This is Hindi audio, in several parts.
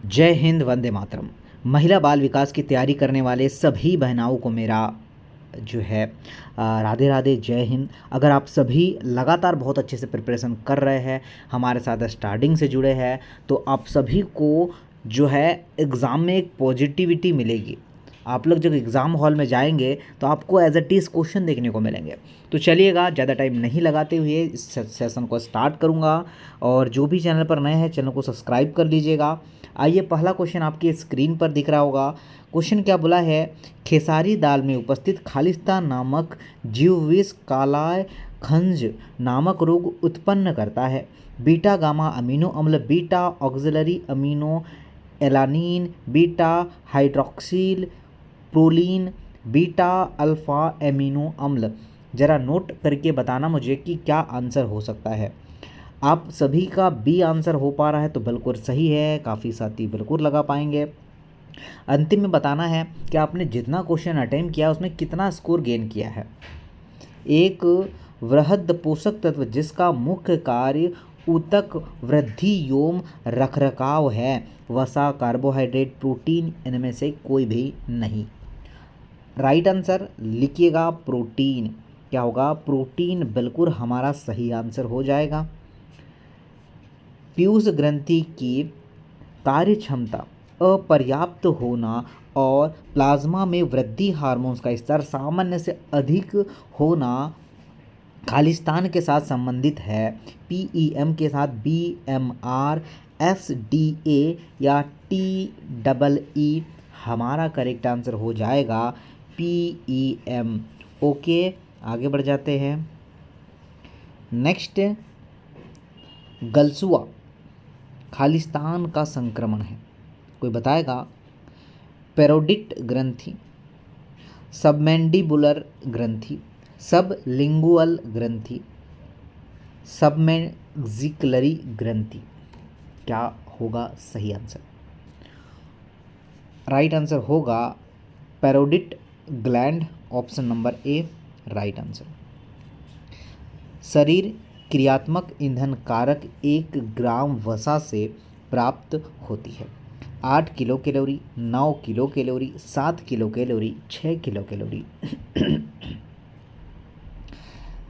जय हिंद, वंदे मातरम। महिला बाल विकास की तैयारी करने वाले सभी बहनाओं को मेरा जो है राधे राधे, जय हिंद। अगर आप सभी लगातार बहुत अच्छे से प्रिपरेशन कर रहे हैं, हमारे साथ स्टार्टिंग से जुड़े हैं, तो आप सभी को जो है एग्ज़ाम में एक पॉजिटिविटी मिलेगी। आप लोग जब एग्ज़ाम हॉल में जाएंगे तो आपको एज इट इज़ क्वेश्चन देखने को मिलेंगे। तो चलिएगा, ज़्यादा टाइम नहीं लगाते हुए इस सेशन को स्टार्ट करूँगा। और जो भी चैनल पर नए हैं, चैनल को सब्सक्राइब कर लीजिएगा। आइए, पहला क्वेश्चन आपकी स्क्रीन पर दिख रहा होगा। क्वेश्चन क्या बोला है? खेसारी दाल में उपस्थित खालिस्तान नामक जीव विष कालाय खंज नामक रोग उत्पन्न करता है। बीटा गामा अमीनो अम्ल, beta auxiliary amino alanine, beta hydroxyl proline, beta alpha amino अम्ल। ज़रा नोट करके बताना मुझे कि क्या आंसर हो सकता है। आप सभी का बी आंसर हो पा रहा है तो बिल्कुल सही है, काफ़ी साथी बिल्कुल लगा पाएंगे। अंतिम में बताना है कि आपने जितना क्वेश्चन अटेम्प्ट किया उसमें कितना स्कोर गेन किया है। एक वृहद पोषक तत्व जिसका मुख्य कार्य ऊतक वृद्धि एवं रखरखाव है, वसा, कार्बोहाइड्रेट, प्रोटीन, इनमें से कोई भी नहीं। राइट आंसर लिखिएगा प्रोटीन। क्या होगा? प्रोटीन बिल्कुल हमारा सही आंसर हो जाएगा। पीयूष ग्रंथि की कार्य क्षमता अपर्याप्त होना और प्लाज्मा में वृद्धि हार्मोन्स का स्तर सामान्य से अधिक होना खालिस्तान के साथ संबंधित है। पीईएम के साथ बीएमआर, एसडीए या टीईई। हमारा करेक्ट आंसर हो जाएगा पीईएम। ओके, आगे बढ़ जाते हैं। नेक्स्ट, गलसुआ खालिस्तान का संक्रमण है, कोई बताएगा? पेरोडिट ग्रंथि, सबमैंडिबुलर ग्रंथि, सबलिंगुअल ग्रंथि, सबमैक्सिलरी ग्रंथि। क्या होगा सही आंसर? राइट आंसर होगा parotid gland, option number A right answer. शरीर क्रियात्मक ईंधन कारक 1 ग्राम वसा से प्राप्त होती है। 8 kilocalorie, 9 kilocalorie, 7 kilocalorie, 6 kilocalorie.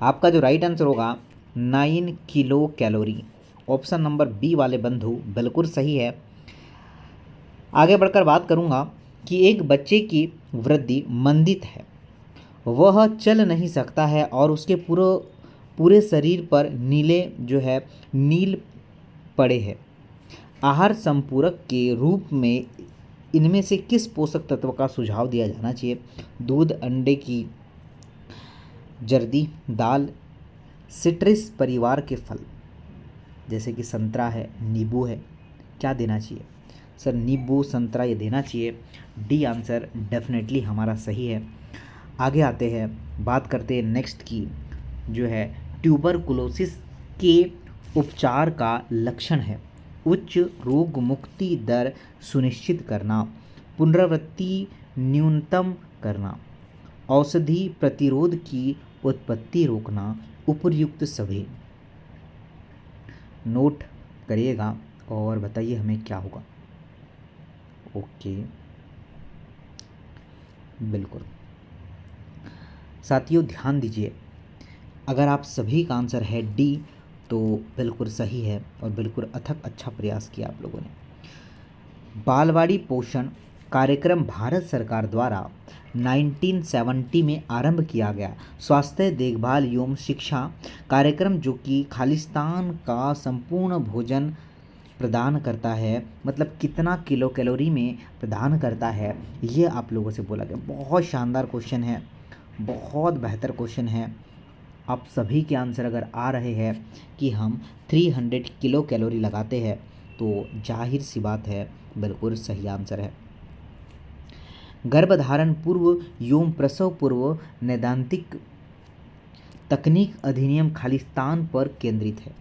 आपका जो राइट आंसर होगा 9 kilocalorie, option number B वाले बंधु बिल्कुल सही है। आगे बढ़कर बात करूंगा कि एक बच्चे की वृद्धि मंदित है, वह चल नहीं सकता है और उसके पूरे शरीर पर नील पड़े हैं। आहार संपूरक के रूप में इनमें से किस पोषक तत्व का सुझाव दिया जाना चाहिए? दूध, अंडे की जर्दी, दाल, सिट्रस परिवार के फल जैसे कि संतरा है, नींबू है, क्या देना चाहिए? सर नींबू, संतरा ये देना चाहिए। डी आंसर डेफिनेटली हमारा सही है। आगे आते हैं, बात करते हैं नेक्स्ट की, जो है ट्यूबरकुलोसिस के उपचार का लक्षण है उच्च रोग मुक्ति दर सुनिश्चित करना, पुनरावृत्ति न्यूनतम करना, औषधि प्रतिरोध की उत्पत्ति रोकना, उपर्युक्त सभी। नोट करिएगा और बताइए हमें क्या होगा। ओके, बिल्कुल साथियों ध्यान दीजिए, अगर आप सभी का आंसर है डी तो बिल्कुल सही है और बिल्कुल अथक अच्छा प्रयास किया आप लोगों ने। बालवाड़ी पोषण कार्यक्रम भारत सरकार द्वारा 1970 में आरंभ किया गया स्वास्थ्य देखभाल एवं शिक्षा कार्यक्रम जो कि खालिस्तान का संपूर्ण भोजन प्रदान करता है, मतलब कितना किलो कैलोरी में प्रदान करता है, ये आप लोगों से बोला गया। बहुत शानदार क्वेश्चन है, बहुत बेहतर क्वेश्चन है। आप सभी के आंसर अगर आ रहे हैं कि हम 300 किलो कैलोरी लगाते हैं तो जाहिर सी बात है बिल्कुल सही आंसर है। गर्भधारण पूर्व एवं प्रसव पूर्व नैदांतिक तकनीक अधिनियम खालिस्तान पर केंद्रित है।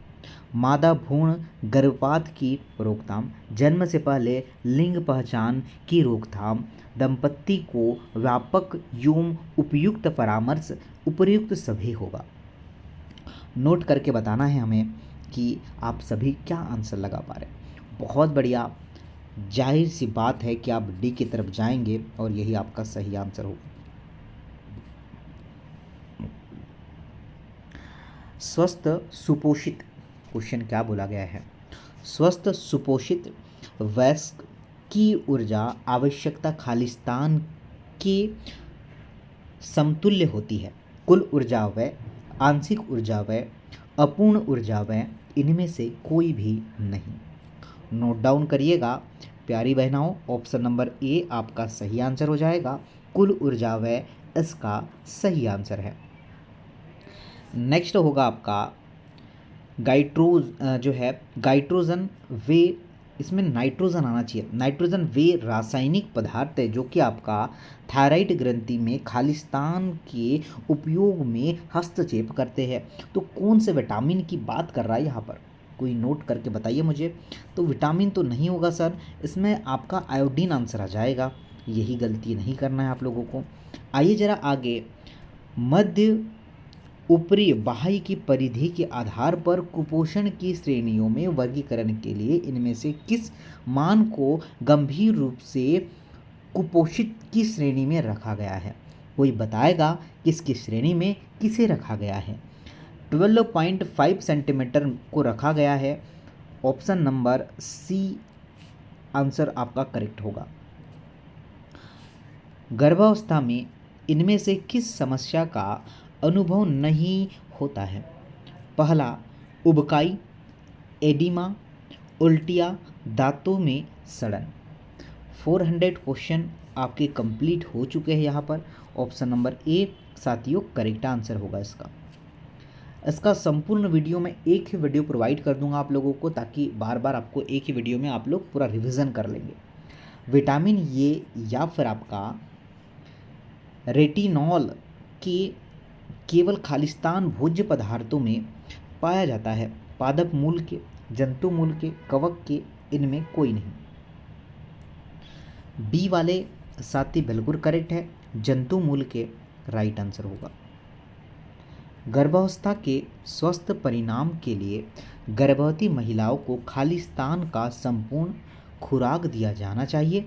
मादा भ्रूण गर्भपात की रोकथाम, जन्म से पहले लिंग पहचान की रोकथाम, दंपत्ति को व्यापक एवं उपयुक्त परामर्श, उपर्युक्त सभी होगा। नोट करके बताना है हमें कि आप सभी क्या आंसर लगा पा रहे हैं। बहुत बढ़िया, जाहिर सी बात है कि आप डी की तरफ जाएंगे और यही आपका सही आंसर होगा। स्वस्थ सुपोषित, क्वेश्चन क्या बोला गया है? स्वस्थ सुपोषित वयस्क की ऊर्जा आवश्यकता खालिस्तान के समतुल्य होती है। कुल ऊर्जा व्यय, आंशिक ऊर्जा व्यय, अपूर्ण ऊर्जा व्यय, इनमें से कोई भी नहीं। नोट डाउन करिएगा प्यारी बहनाओं, ऑप्शन नंबर ए आपका सही आंसर हो जाएगा। कुल ऊर्जा व्यय इसका सही आंसर है। नेक्स्ट होगा आपका जो है गाइट्रोजन वे, इसमें नाइट्रोजन आना चाहिए। नाइट्रोजन वे रासायनिक पदार्थ है जो कि आपका थायराइड ग्रंथि में खालिस्तान के उपयोग में हस्तक्षेप करते हैं। तो कौन से विटामिन की बात कर रहा है यहाँ पर, कोई नोट करके बताइए मुझे। तो विटामिन तो नहीं होगा सर, इसमें आपका आयोडीन आंसर आ जाएगा। यही गलती नहीं करना है आप लोगों को। आइए जरा आगे, मध्य ऊपरी बाह्य की परिधि के आधार पर कुपोषण की श्रेणियों में वर्गीकरण के लिए इनमें से किस मान को गंभीर रूप से कुपोषित की श्रेणी में रखा गया है? कोई बताएगा किसकी श्रेणी में किसे रखा गया है? 12.5 सेंटीमीटर को रखा गया है। ऑप्शन नंबर सी आंसर आपका करेक्ट होगा। गर्भावस्था में इनमें से किस समस्या का अनुभव नहीं होता है? पहला, उबकाई, एडिमा, उल्टियाँ, दांतों में सड़न। 400 क्वेश्चन आपके कंप्लीट हो चुके हैं यहाँ पर। ऑप्शन नंबर ए साथियों करेक्ट आंसर होगा इसका। इसका संपूर्ण वीडियो मैं एक ही वीडियो प्रोवाइड कर दूंगा आप लोगों को, ताकि बार बार आपको एक ही वीडियो में आप लोग पूरा रिवीजन कर लेंगे। विटामिन ए या फिर आपका रेटिनॉल के केवल खालिस्तान भोज्य पदार्थों में पाया जाता है। पादप मूल के, जंतु मूल के, कवक के, इनमें कोई नहीं। बी वाले साथी बिल्कुल करेक्ट है, जंतु मूल के राइट आंसर होगा। गर्भावस्था के स्वस्थ परिणाम के लिए गर्भवती महिलाओं को खालिस्तान का संपूर्ण खुराक दिया जाना चाहिए।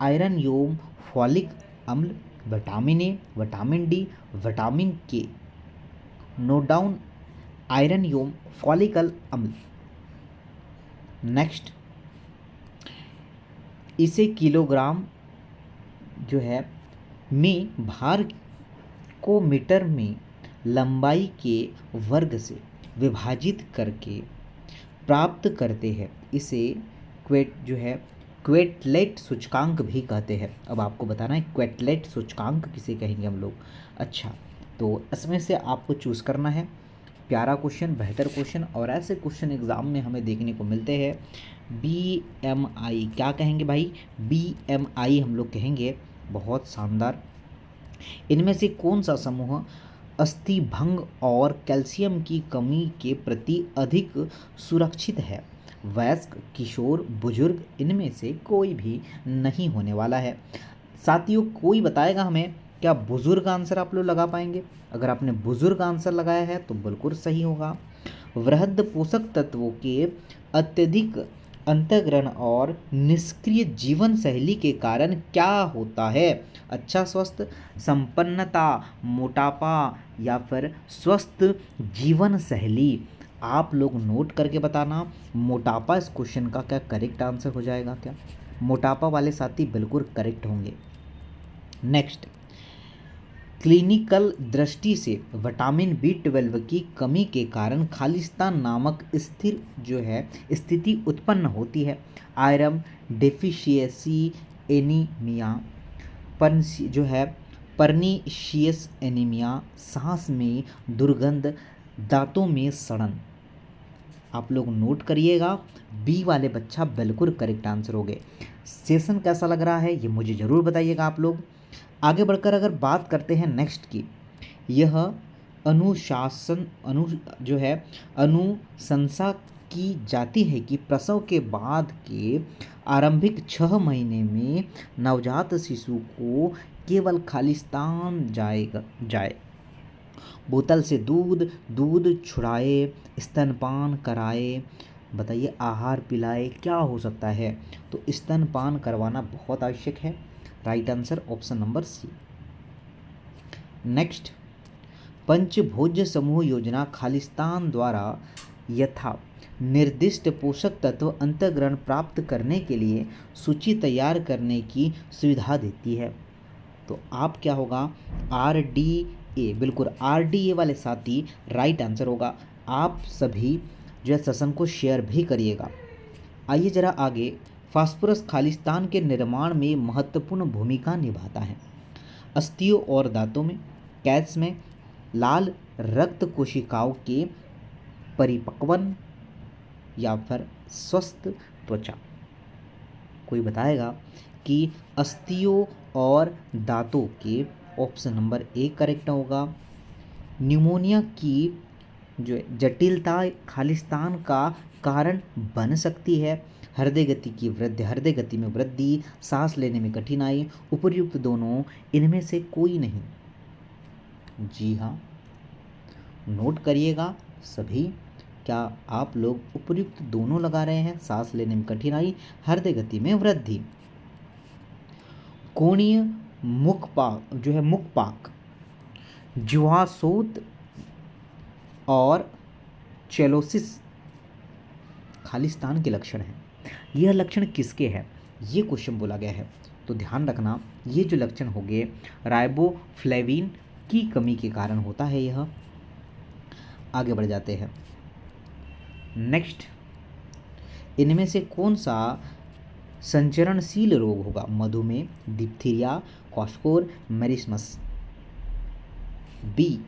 आयरन एवं फॉलिक अम्ल, vitamin A, vitamin D, vitamin के। नोट डाउन आयरन एवं फॉलिकल अम्ल। नेक्स्ट, इसे किलोग्राम जो है में भार को मीटर में लंबाई के वर्ग से विभाजित करके प्राप्त करते हैं। इसे क्वेटलेट सूचकांक भी कहते हैं। अब आपको बताना है क्वेटलेट सूचकांक किसे कहेंगे हम लोग। अच्छा, तो इसमें से आपको चूज़ करना है। प्यारा क्वेश्चन, बेहतर क्वेश्चन, और ऐसे क्वेश्चन एग्ज़ाम में हमें देखने को मिलते हैं। BMI क्या कहेंगे भाई? BMI हम लोग कहेंगे। बहुत शानदार। इनमें से कौन सा समूह अस्थि भंग और कैल्शियम की कमी के प्रति अधिक सुरक्षित है? वयस्क, किशोर, बुजुर्ग, इनमें से कोई भी नहीं होने वाला है। साथियों कोई बताएगा हमें, क्या बुजुर्ग आंसर आप लोग लगा पाएंगे? अगर आपने बुजुर्ग आंसर लगाया है तो बिल्कुल सही होगा। वृहद पोषक तत्वों के अत्यधिक अंतर्ग्रहण और निष्क्रिय जीवन शैली के कारण क्या होता है? अच्छा स्वास्थ्य, संपन्नता, मोटापा या फिर स्वस्थ जीवन शैली? आप लोग नोट करके बताना। मोटापा इस क्वेश्चन का क्या करेक्ट आंसर हो जाएगा? क्या मोटापा वाले साथी बिल्कुल करेक्ट होंगे। नेक्स्ट, क्लिनिकल दृष्टि से विटामिन B12 की कमी के कारण खालिस्तान नामक स्थिर जो है स्थिति उत्पन्न होती है। आयरन डेफिशिएंसी एनीमिया, जो है परनीशियस एनीमिया, सांस में दुर्गंध, दांतों में सड़न। आप लोग नोट करिएगा। बी वाले बच्चा बिल्कुल करेक्ट आंसर हो गए। सेशन कैसा लग रहा है ये मुझे ज़रूर बताइएगा आप लोग। आगे बढ़कर अगर बात करते हैं नेक्स्ट की, यह अनुशंसा की जाती है कि प्रसव के बाद के आरंभिक 6 महीने में नवजात शिशु को केवल खालिस्तान जाए। बोतल से दूध छुड़ाए, स्तनपान कराए, बताइए आहार पिलाए क्या हो सकता है? तो स्तनपान करवाना बहुत आवश्यक है। Right answer option number C. Next, पंचभोज्य समूह योजना खालिस्तान द्वारा यथा निर्दिष्ट पोषक तत्व अंतर्ग्रहण प्राप्त करने के लिए सूची तैयार करने की सुविधा देती है। तो आप क्या होगा, आर डी ए, बिल्कुल आर डी ए वाले साथी राइट आंसर होगा। आप सभी जो है सेशन को शेयर भी करिएगा। आइए जरा आगे, फास्फोरस खालिस्तान के निर्माण में महत्वपूर्ण भूमिका निभाता है। अस्थियों और दांतों में, कैल्स में, लाल रक्त कोशिकाओं के परिपक्वन या फिर स्वस्थ त्वचा। कोई बताएगा कि अस्थियों और दांतों के, ऑप्शन नंबर ए करेक्ट होगा। न्यूमोनिया की जो जटिलता खालिस्तान का कारण बन सकती है। हृदय गति में वृद्धि, सांस लेने में कठिनाई, उपर्युक्त दोनों, इनमें से कोई नहीं। जी हाँ, नोट करिएगा सभी, क्या आप लोग उपर्युक्त दोनों लगा रहे हैं? सांस लेने में कठिनाई, हृदय गति में वृद्धि। कोणीय मुखपाक जो है, मुखपाक, जुआसोत और चेलोसिस खालिस्तान के लक्षण हैं। यह लक्षण किसके हैं? ये क्वेश्चन बोला गया है। तो ध्यान रखना, ये जो लक्षण हो गए राइबोफ्लेविन की कमी के कारण होता है यह। आगे बढ़ जाते हैं। नेक्स्ट, इनमें से कौन सा संचरणशील रोग होगा? मधुमेह, डिप्थीरिया, क्वाशकोर, मेरिस्मस। बी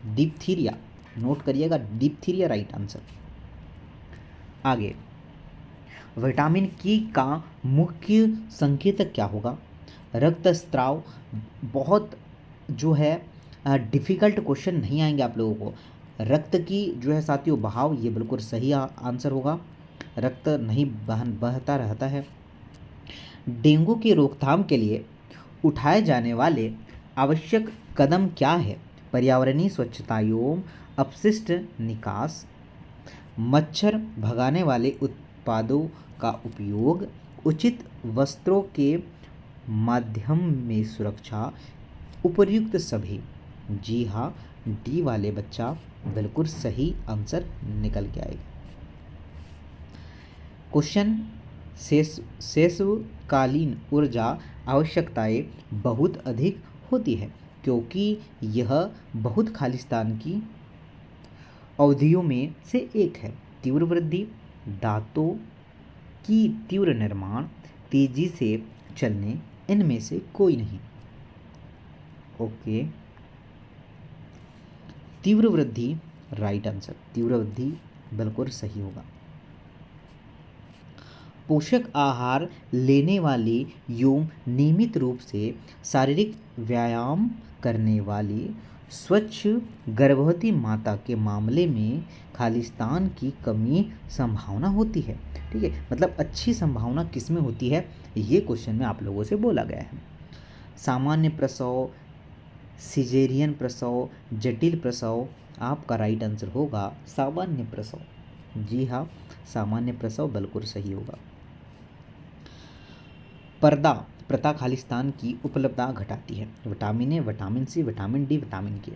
डिप्थीरिया, नोट करिएगा डिप्थीरिया राइट आंसर। आगे, विटामिन के का मुख्य संकेतक क्या होगा? रक्तस्राव, बहुत जो है डिफ़िकल्ट क्वेश्चन नहीं आएंगे आप लोगों को। रक्त की जो है साथियों बहाव, ये बिल्कुल सही आंसर होगा। रक्त नहीं बहता रहता है। डेंगू की रोकथाम के लिए उठाए जाने वाले आवश्यक कदम क्या है? पर्यावरणीय स्वच्छता एवं अपशिष्ट निकास, मच्छर भगाने वाले उत्पादों का उपयोग, उचित वस्त्रों के माध्यम में सुरक्षा, उपर्युक्त सभी। जी हाँ, डी वाले बच्चा बिल्कुल सही आंसर निकल के आएगा। क्वेश्चन, शेषकालीन ऊर्जा आवश्यकताएं बहुत अधिक होती है क्योंकि यह बहुत खालिस्तान की अवधियों में से एक है। तीव्र वृद्धि, दांतों की तीव्र निर्माण, तेजी से चलने, इनमें से कोई नहीं। ओके, तीव्र वृद्धि राइट आंसर, तीव्र वृद्धि बिल्कुल सही होगा। पोषक आहार लेने वाली एवं नियमित रूप से शारीरिक व्यायाम करने वाली स्वच्छ गर्भवती माता के मामले में खालिस्तान की कमी संभावना होती है। ठीक है, मतलब अच्छी संभावना किस में होती है, ये क्वेश्चन में आप लोगों से बोला गया है। सामान्य प्रसव, सिजेरियन प्रसव, जटिल प्रसव, आपका राइट आंसर होगा सामान्य प्रसव। जी हाँ, सामान्य प्रसव बिल्कुल सही होगा। प्रता खालिस्तान की उपलब्धता घटाती है। Vitamin A, vitamin C, vitamin D, vitamin K.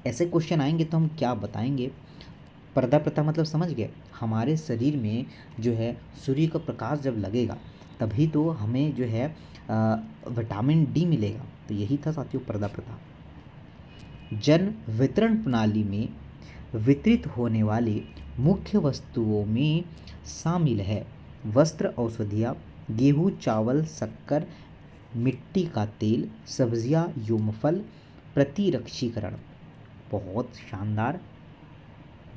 ऐसे क्वेश्चन आएंगे तो हम क्या बताएंगे? प्रता मतलब समझ गए, हमारे शरीर में जो है सूर्य का प्रकाश जब लगेगा तभी तो हमें जो है विटामिन डी मिलेगा। तो यही था साथियों प्रता। जन वितरण प्रणाली में वितरित होने वाली मुख्य वस्तुओं में शामिल है वस्त्र, औषधियाँ, गेहूँ, चावल, शक्कर, मिट्टी का तेल, सब्जियाँ, एवं फल, प्रतिरक्षीकरण। बहुत शानदार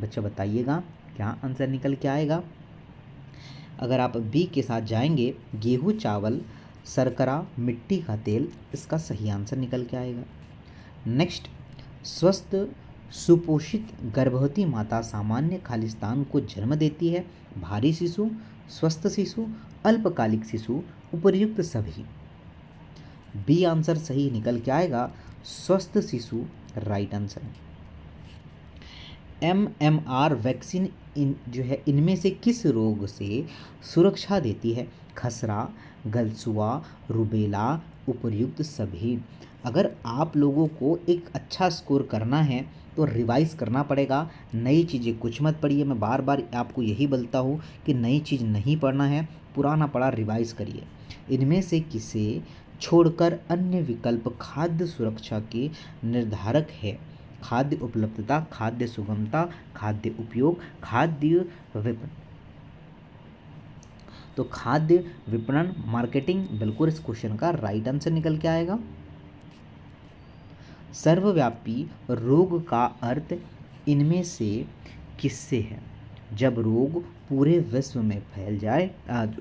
बच्चा, बताइएगा क्या आंसर निकल के आएगा? अगर आप बी के साथ जाएंगे, गेहूँ, चावल, शर्करा, मिट्टी का तेल, इसका सही आंसर निकल के आएगा। नेक्स्ट, स्वस्थ सुपोषित गर्भवती माता सामान्य खालिस्तान को जन्म देती है। भारी शिशु, स्वस्थ शिशु, अल्पकालिक शिशु, उपर्युक्त सभी। बी आंसर सही निकल के आएगा, स्वस्थ शिशु राइट आंसर। MMR वैक्सीन जो है इनमें से किस रोग से सुरक्षा देती है? खसरा, गलसुआ, रुबेला, उपर्युक्त सभी। अगर आप लोगों को एक अच्छा स्कोर करना है तो रिवाइज करना पड़ेगा, नई चीज़ें कुछ मत पढ़िए। मैं बार बार आपको यही बोलता हूँ कि नई चीज़ नहीं पढ़ना है, पुराना पढ़ा रिवाइज करिए। इनमें से किसे छोड़कर अन्य विकल्प खाद्य सुरक्षा के निर्धारक है? खाद्य उपलब्धता, खाद्य सुगमता, खाद्य उपयोग, खाद्य विपणन। तो खाद्य विपणन मार्केटिंग बिल्कुल इस क्वेश्चन का राइट आंसर निकल के आएगा। सर्वव्यापी रोग का अर्थ इनमें से किससे है? जब रोग पूरे विश्व में फैल जाए,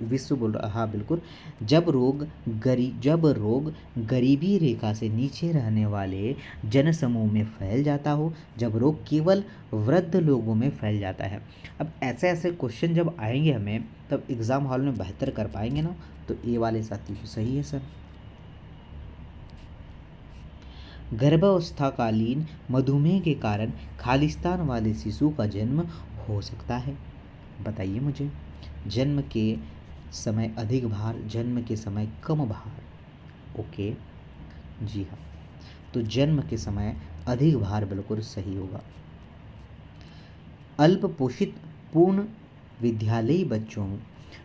विश्व बोल रहा, हाँ बिल्कुल। जब रोग गरीबी रेखा से नीचे रहने वाले जनसमूह में फैल जाता हो, जब रोग केवल वृद्ध लोगों में फैल जाता है। अब ऐसे ऐसे क्वेश्चन जब आएंगे हमें, तब एग्ज़ाम हॉल में बेहतर कर पाएंगे ना। तो ए वाले साथी तो सही है सर। गर्भावस्थाकालीन मधुमेह के कारण खालिस्तान वाले शिशु का जन्म हो सकता है? बताइए मुझे। जन्म के समय अधिक भार, जन्म के समय कम भार। ओके, जी हाँ, तो जन्म के समय अधिक भार बिल्कुल सही होगा। अल्प पोषित पूर्ण विद्यालयी बच्चों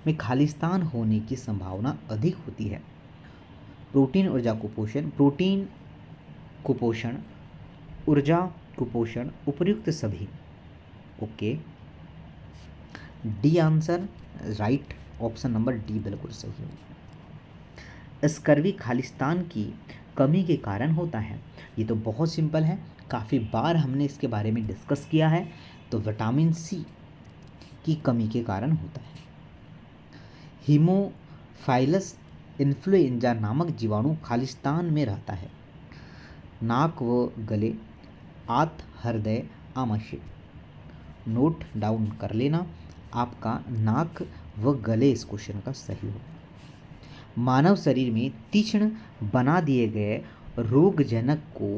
में खालिस्तान होने की संभावना अधिक होती है। प्रोटीन ऊर्जा कुपोषण, प्रोटीन कुपोषण, ऊर्जा कुपोषण, उपर्युक्त सभी। Okay, D answer right, option number D बिल्कुल सही है। स्कर्वी खालिस्तान की कमी के कारण होता है। ये तो बहुत सिंपल है, काफ़ी बार हमने इसके बारे में डिस्कस किया है। तो विटामिन सी की कमी के कारण होता है। हीमोफाइलस इन्फ्लुएंजा नामक जीवाणु खालिस्तान में रहता है। नाक व गले, आंत, हृदय, आमाशय। नोट डाउन कर लेना, आपका नाक व गले इस क्वेश्चन का सही होगा। मानव शरीर में तीक्ष्ण बना दिए गए रोगजनक को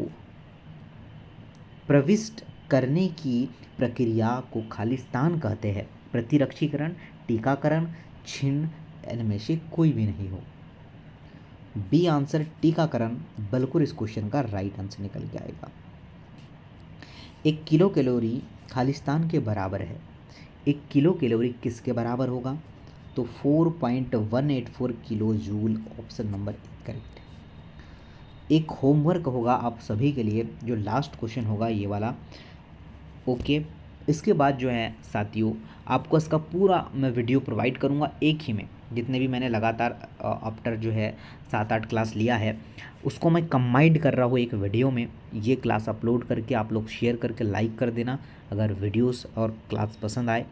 प्रविष्ट करने की प्रक्रिया को खालिस्तान कहते हैं। प्रतिरक्षीकरण, टीकाकरण, छिन्न, इनमें से कोई भी नहीं हो। बी आंसर टीकाकरण बिल्कुल इस क्वेश्चन का राइट आंसर निकल के आएगा। 1 किलो कैलोरी खालिस्तान के बराबर है। 1 किलो कैलोरी किसके बराबर होगा? तो 4.184 kilo joule, option number correct. एक होमवर्क होगा आप सभी के लिए, जो लास्ट क्वेश्चन होगा ये वाला। ओके, इसके बाद जो है साथियों, आपको इसका पूरा मैं वीडियो प्रोवाइड करूँगा एक ही में। जितने भी मैंने लगातार आफ्टर जो है 7-8 क्लास लिया है, उसको मैं कंबाइंड कर रहा हूँ एक वीडियो में। ये क्लास अपलोड करके आप लोग शेयर करके लाइक कर देना अगर वीडियोस और क्लास पसंद आए।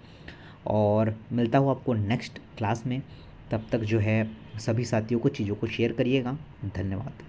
और मिलता हूँ आपको नेक्स्ट क्लास में। तब तक जो है सभी साथियों को चीज़ों को शेयर करिएगा। धन्यवाद।